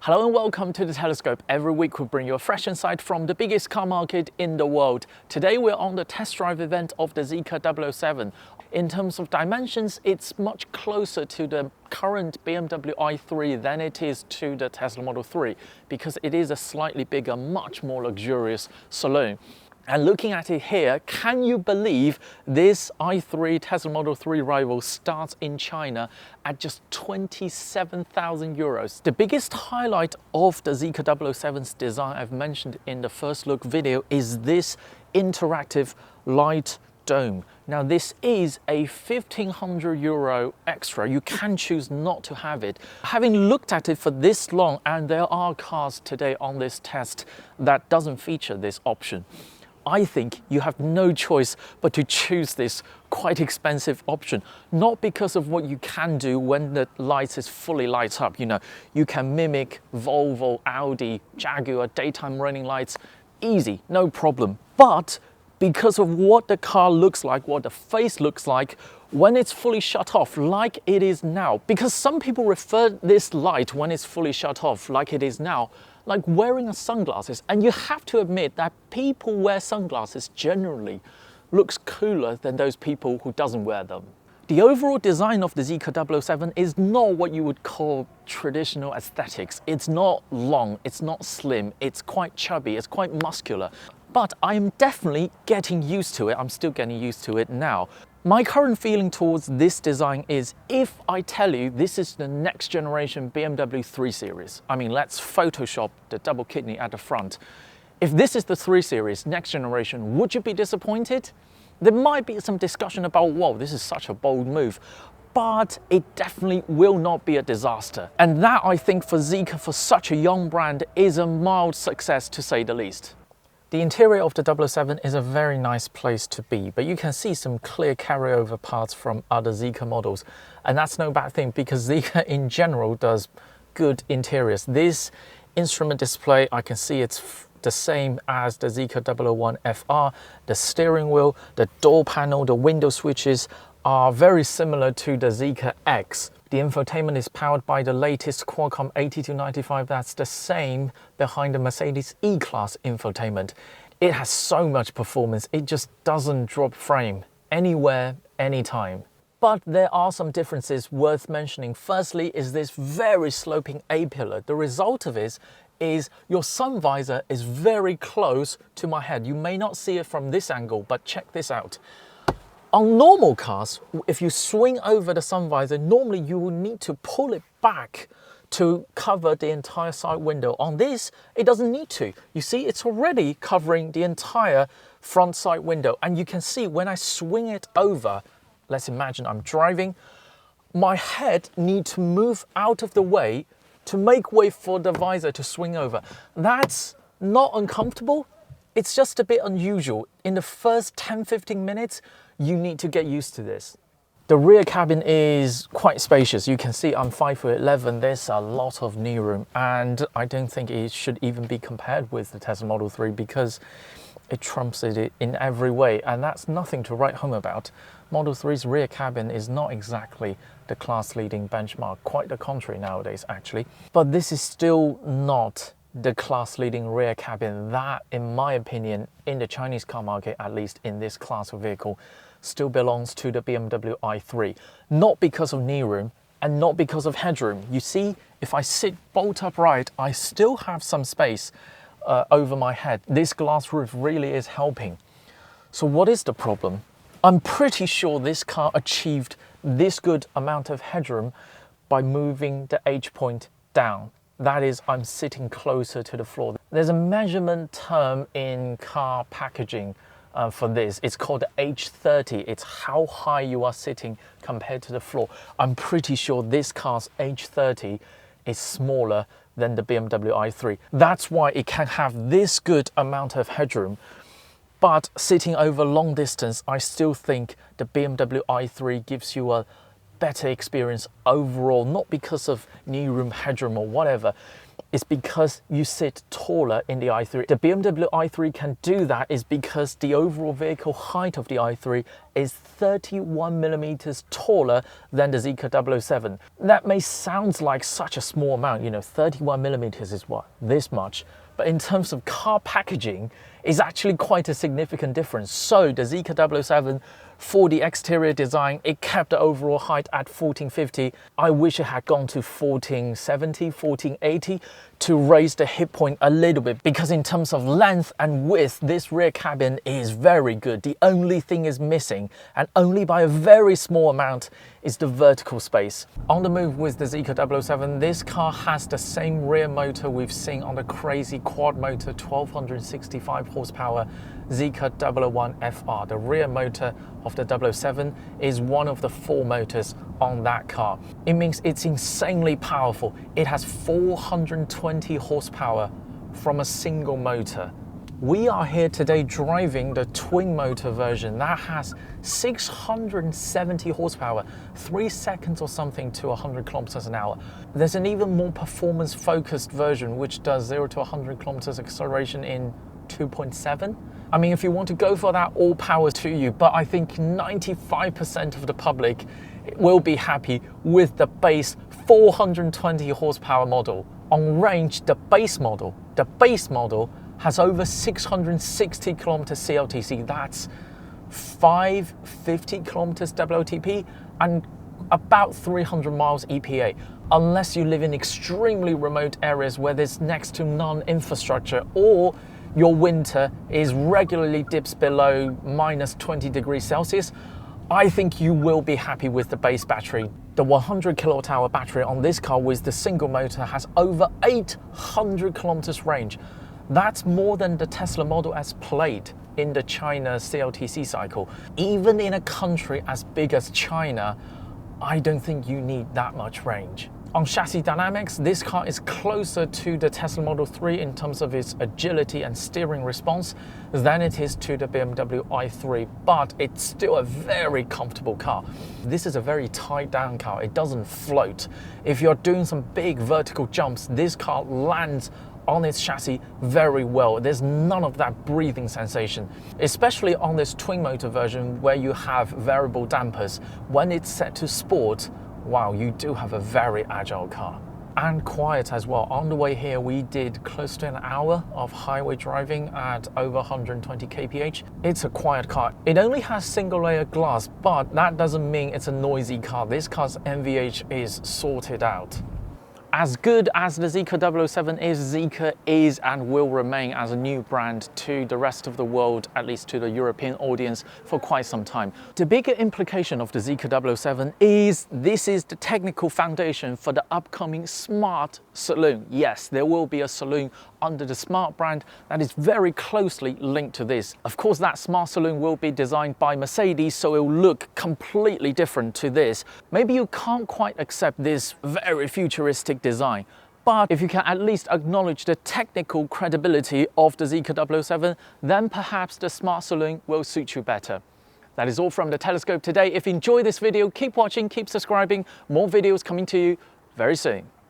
Hello and welcome to The Telescope. Every week we bring you a fresh insight from the biggest car market in the world. Today we're on the test drive event of the Zeekr 007. In terms of dimensions, it's much closer to the current BMW i3 than it is to the Tesla Model 3 because it is a slightly bigger, much more luxurious saloon. And looking at it here, can you believe this i3 Tesla Model 3 rival starts in China at just 27,000 euros? The biggest highlight of the Zeekr 007's design I've mentioned in the first look video is this interactive light dome. Now this is a 1,500 euro extra. You can choose not to have it. Having looked at it for this long, and there are cars today on this test that doesn't feature this option, I think you have no choice but to choose this quite expensive option. Not because of what you can do when the light is fully lit up. You know, you can mimic Volvo, Audi, Jaguar daytime running lights, easy, no problem. But because of what the car looks like, what the face looks like when it's fully shut off, like it is now. Because some people refer this light when it's fully shut off, like it is now, like wearing sunglasses. And you have to admit that people wear sunglasses generally looks cooler than those people who doesn't wear them. The overall design of the Zeekr 007 is not what you would call traditional aesthetics. It's not long, it's not slim, it's quite chubby, it's quite muscular. But I'm definitely getting used to it. I'm still getting used to it now. My current feeling towards this design is, if I tell you this is the next generation BMW 3 Series, I mean, let's Photoshop the double kidney at the front. If this is the 3 Series, next generation, would you be disappointed? There might be some discussion about, whoa, this is such a bold move, but it definitely will not be a disaster. And that, I think, for Zeekr, for such a young brand, is a mild success to say the least. The interior of the 007 is a very nice place to be, but you can see some clear carryover parts from other Zeekr models. And that's no bad thing because Zeekr in general does good interiors. This instrument display, I can see it's the same as the Zeekr 001 FR. The steering wheel, the door panel, the window switches are very similar to the Zeekr X. The infotainment is powered by the latest Qualcomm 8295. That's the same behind the Mercedes E-Class infotainment. It has so much performance, it just doesn't drop frame anywhere, anytime. But there are some differences worth mentioning. Firstly is this very sloping A-pillar. The result of it is your sun visor is very close to my head. You may not see it from this angle, but check this out. On normal cars, if you swing over the sun visor, normally you will need to pull it back to cover the entire side window. On this, it doesn't need to. You see, it's already covering the entire front side window. And you can see when I swing it over, let's imagine I'm driving, my head needs to move out of the way to make way for the visor to swing over. That's not uncomfortable. It's just a bit unusual. In the first 10-15 minutes, you need to get used to this. The rear cabin is quite spacious. You can see I'm 5'11". There's a lot of knee room, and I don't think it should even be compared with the Tesla Model 3 because it trumps it in every way, and that's nothing to write home about. Model 3's rear cabin is not exactly the class-leading benchmark, quite the contrary nowadays actually. But this is still not the class-leading rear cabin that, in my opinion, in the Chinese car market, at least in this class of vehicle, still belongs to the BMW i3. Not because of knee room and not because of headroom. You see, if I sit bolt upright, I still have some space over my head. This glass roof really is helping. So what is the problem? I'm pretty sure this car achieved this good amount of headroom by moving the H point down. That is, I'm sitting closer to the floor. There's a measurement term in car packaging for this. It's called H30. It's how high you are sitting compared to the floor. I'm pretty sure this car's H30 is smaller than the BMW i3. That's why it can have this good amount of headroom. But sitting over long distance, I still think the BMW i3 gives you a better experience overall, not because of knee room, headroom or whatever. is because you sit taller in the i3. The BMW i3 can do that is because the overall vehicle height of the i3 is 31 millimeters taller than the Zeekr 007. That may sound like such a small amount, 31 millimeters is what? This much. But in terms of car packaging, it's actually quite a significant difference. So the Zeekr 007, for the exterior design, it kept the overall height at 1450. I wish it had gone to 1470, 1480 to raise the hip point a little bit, because in terms of length and width, this rear cabin is very good. The only thing is missing, and only by a very small amount, is the vertical space. On the move with the Zeekr 007, this car has the same rear motor we've seen on the crazy quad motor 1265 horsepower Zeekr 001 FR. The rear motor of the 007 is one of the 4 motors on that car. It means it's insanely powerful. It has 420 horsepower from a single motor. We are here today driving the twin motor version that has 670 horsepower, 3 seconds or something to 100 kilometers an hour. There's an even more performance focused version which does 0 to 100 kilometers acceleration in 2.7. I mean, if you want to go for that, all power to you, but I think 95% of the public will be happy with the base 420 horsepower model. On range, the base model has over 660 kilometers CLTC. That's 550 kilometers WLTP and about 300 miles EPA. Unless you live in extremely remote areas where there's next to none infrastructure, or your winter is regularly dips below minus 20 degrees Celsius, I think you will be happy with the base battery. The 100 kilowatt hour battery on this car with the single motor has over 800 kilometers range. That's more than the Tesla Model S played in the China CLTC cycle. Even in a country as big as China, I don't think you need that much range. On chassis dynamics, this car is closer to the Tesla Model 3 in terms of its agility and steering response than it is to the BMW i3, but it's still a very comfortable car. This is a very tied down car. It doesn't float. If you're doing some big vertical jumps, this car lands on its chassis very well. There's none of that breathing sensation, especially on this twin motor version where you have variable dampers. When it's set to sport, wow, you do have a very agile car. And quiet as well. On the way here, we did close to an hour of highway driving at over 120 kph. It's a quiet car. It only has single layer glass, but that doesn't mean it's a noisy car. This car's NVH is sorted out. As good as the Zeekr 007 is, Zeekr is and will remain as a new brand to the rest of the world, at least to the European audience, for quite some time. The bigger implication of the Zeekr 007 is this is the technical foundation for the upcoming smart Saloon. Yes, there will be a Saloon under the smart brand that is very closely linked to this. Of course, that smart Saloon will be designed by Mercedes, so it will look completely different to this. Maybe you can't quite accept this very futuristic design, but if you can at least acknowledge the technical credibility of the Zeekr 007, then perhaps the smart Saloon will suit you better. That is all from the Telescope today. If you enjoyed this video, keep watching, keep subscribing. More videos coming to you very soon.